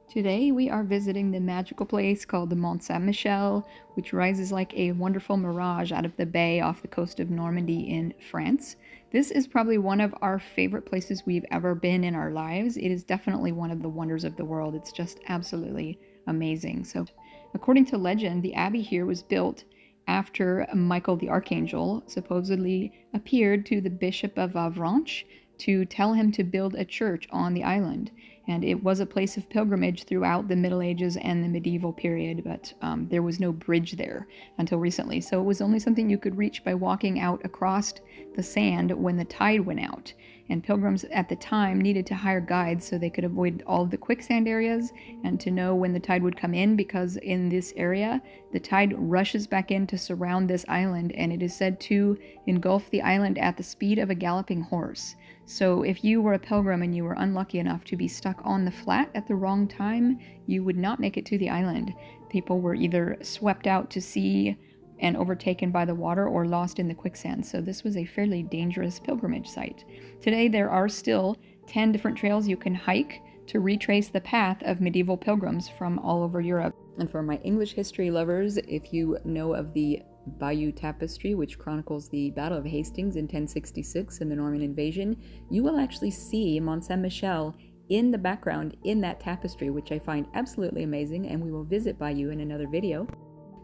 Today we are visiting the magical place called the Mont Saint-Michel, which rises like a wonderful mirage out of the bay off the coast of Normandy in France. This is probably one of our favorite places we've ever been in our lives. It is definitely one of the wonders of the world. It's just absolutely amazing. So, according to legend, the abbey here was built after Michael the Archangel supposedly appeared to the Bishop of Avranches to tell him to build a church on the island. And it was a place of pilgrimage throughout the Middle Ages and the medieval period, but there was no bridge there until recently. So it was only something you could reach by walking out across the sand when the tide went out. And pilgrims at the time needed to hire guides so they could avoid all of the quicksand areas and to know when the tide would come in, because in this area, the tide rushes back in to surround this island, and it is said to engulf the island at the speed of a galloping horse. So if you were a pilgrim and you were unlucky enough to be stuck on the flat at the wrong time, you would not make it to the island. People were either swept out to sea and overtaken by the water or lost in the quicksand. So this was a fairly dangerous pilgrimage site. Today there are still 10 different trails you can hike to retrace the path of medieval pilgrims from all over Europe. And for my English history lovers, if you know of the Bayeux Tapestry, which chronicles the Battle of Hastings in 1066 and the Norman invasion, you will actually see Mont Saint-Michel in the background in that tapestry, which I find absolutely amazing, and we will visit Bayeux in another video.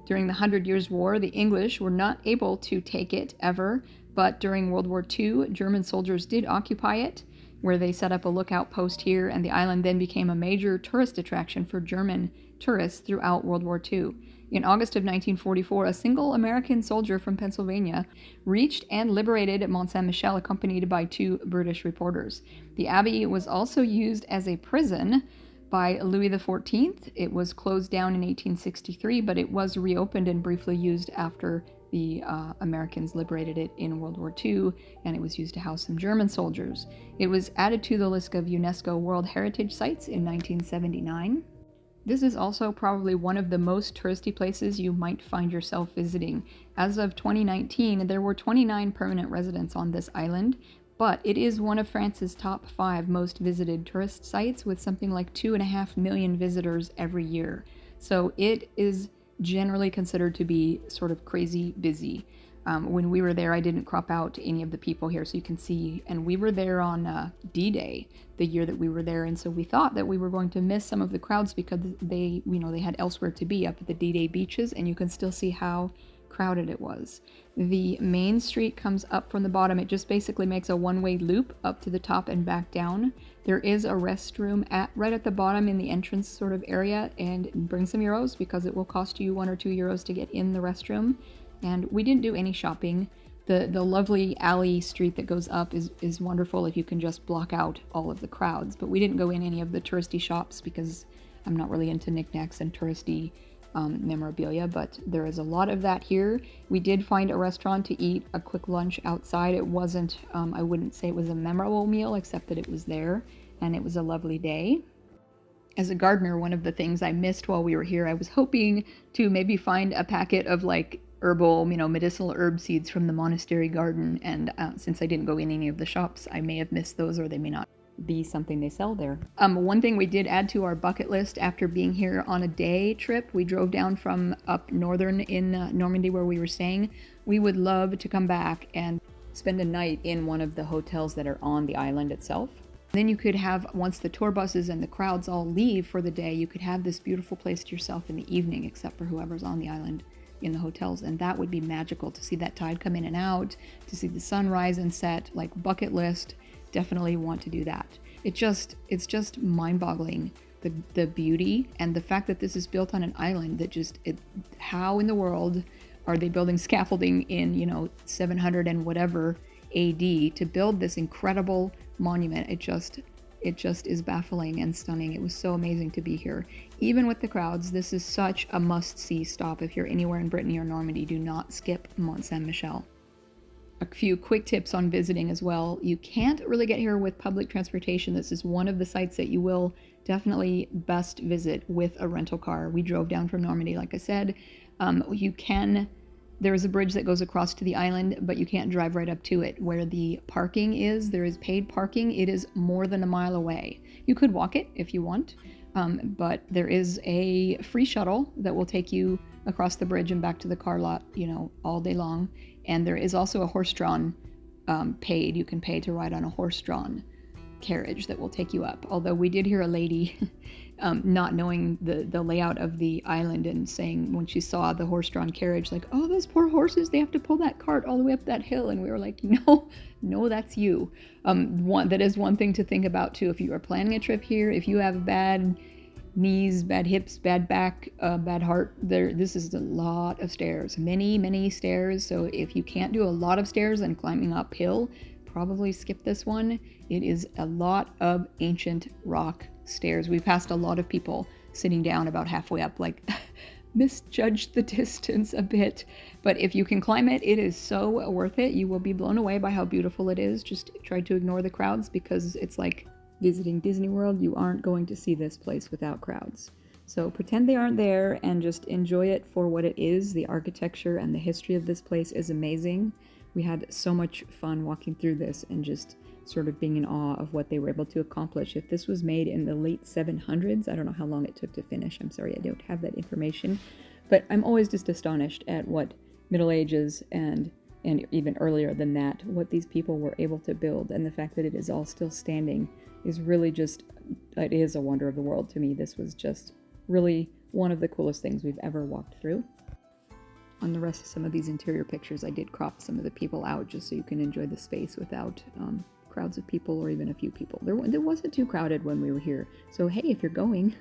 During the 100 Years' War, the English were not able to take it ever, but during World War II, German soldiers did occupy it, where they set up a lookout post here, and the island then became a major tourist attraction for German tourists throughout World War II. In August of 1944, a single American soldier from Pennsylvania reached and liberated Mont Saint-Michel, accompanied by 2 British reporters. The abbey was also used as a prison by Louis XIV. It was closed down in 1863, but it was reopened and briefly used after the Americans liberated it in World War II, and it was used to house some German soldiers. It was added to the list of UNESCO World Heritage Sites in 1979. This is also probably one of the most touristy places you might find yourself visiting. As of 2019, there were 29 permanent residents on this island, but it is one of France's top 5 most visited tourist sites, with something like 2.5 million visitors every year. So it is generally considered to be sort of crazy busy. When we were there, I didn't crop out any of the people here, so you can see, and we were there on D-Day, the year that we were there, and so we thought that we were going to miss some of the crowds because they had elsewhere to be up at the D-Day beaches, and you can still see how crowded it was. The main street comes up from the bottom. It just basically makes a one-way loop up to the top and back down. There is a restroom right at the bottom in the entrance sort of area, and bring some euros because it will cost you 1 or 2 euros to get in the restroom. And we didn't do any shopping. The lovely alley street that goes up is wonderful if you can just block out all of the crowds, but we didn't go in any of the touristy shops because I'm not really into knickknacks and touristy memorabilia, but there is a lot of that here. We did find a restaurant to eat a quick lunch outside. It wasn't, I wouldn't say it was a memorable meal, except that it was there, and it was a lovely day. As a gardener, one of the things I missed while we were here, I was hoping to maybe find a packet of like herbal, medicinal herb seeds from the monastery garden, and since I didn't go in any of the shops, I may have missed those, or they may not be something they sell there. One thing we did add to our bucket list after being here on a day trip, we drove down from up northern in Normandy where we were staying. We would love to come back and spend a night in one of the hotels that are on the island itself. Then you could have, once the tour buses and the crowds all leave for the day, you could have this beautiful place to yourself in the evening, except for whoever's on the island in the hotels, and that would be magical to see that tide come in and out, to see the sun rise and set. Like, bucket list, definitely want to do that. It's just mind-boggling, the beauty and the fact that this is built on an island that how in the world are they building scaffolding in 700 and whatever AD to build this incredible monument? It just is baffling and stunning. It was so amazing to be here. Even with the crowds, this is such a must-see stop. If you're anywhere in Brittany or Normandy, do not skip Mont Saint-Michel. A few quick tips on visiting as well. You can't really get here with public transportation. This is one of the sites that you will definitely best visit with a rental car. We drove down from Normandy, like I said. There is a bridge that goes across to the island, but you can't drive right up to it. Where the parking is, there is paid parking. It is more than a mile away. You could walk it if you want, But there is a free shuttle that will take you across the bridge and back to the car lot, you know, all day long. And there is also a horse-drawn paid. You can pay to ride on a horse-drawn carriage that will take you up. Although we did hear a lady not knowing the layout of the island and saying when she saw the horse-drawn carriage, like, oh, those poor horses, they have to pull that cart all the way up that hill. And we were like, no, that's you. That is one thing to think about too. If you are planning a trip here, if you have bad knees, bad hips, bad back, bad heart, this is a lot of stairs, many stairs. So if you can't do a lot of stairs and climbing uphill, probably skip this one. It is a lot of ancient rock stairs. We passed a lot of people sitting down about halfway up, like misjudged the distance a bit. But if you can climb it, it is so worth it. You will be blown away by how beautiful it is. Just try to ignore the crowds, because it's like visiting Disney World. You aren't going to see this place without crowds. So pretend they aren't there and just enjoy it for what it is. The architecture and the history of this place is amazing. We had so much fun walking through this and just sort of being in awe of what they were able to accomplish. If this was made in the late 700s, I don't know how long it took to finish. I'm sorry, I don't have that information. But I'm always just astonished at what Middle Ages and even earlier than that, what these people were able to build. And the fact that it is all still standing is really just, it is a wonder of the world to me. This was just really one of the coolest things we've ever walked through. On the rest of some of these interior pictures, I did crop some of the people out just so you can enjoy the space without crowds of people or even a few people. There wasn't too crowded when we were here. So hey, if you're going,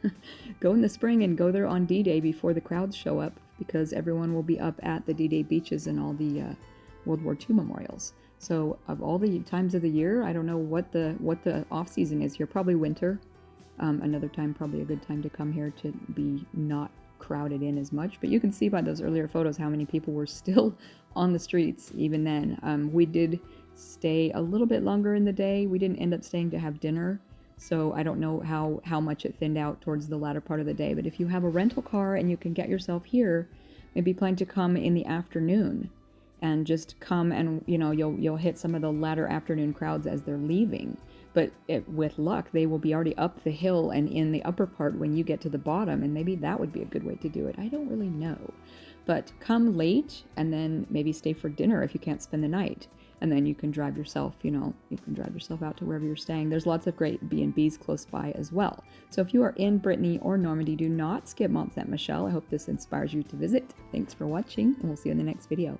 go in the spring and go there on D-Day before the crowds show up, because everyone will be up at the D-Day beaches and all the World War II memorials. So of all the times of the year, I don't know what the off season is here. Probably winter. Another time, probably a good time to come here to be not crowded in as much. But you can see by those earlier photos how many people were still on the streets even then. We did stay a little bit longer in the day. We didn't end up staying to have dinner, so I don't know how much it thinned out towards the latter part of the day. But if you have a rental car and you can get yourself here, maybe plan to come in the afternoon and just come, and you'll hit some of the latter afternoon crowds as they're leaving. But with luck, they will be already up the hill and in the upper part when you get to the bottom, and maybe that would be a good way to do it. I don't really know. But come late and then maybe stay for dinner if you can't spend the night. And then you can drive yourself, out to wherever you're staying. There's lots of great B&Bs close by as well. So if you are in Brittany or Normandy, do not skip Mont Saint-Michel. I hope this inspires you to visit. Thanks for watching, and we'll see you in the next video.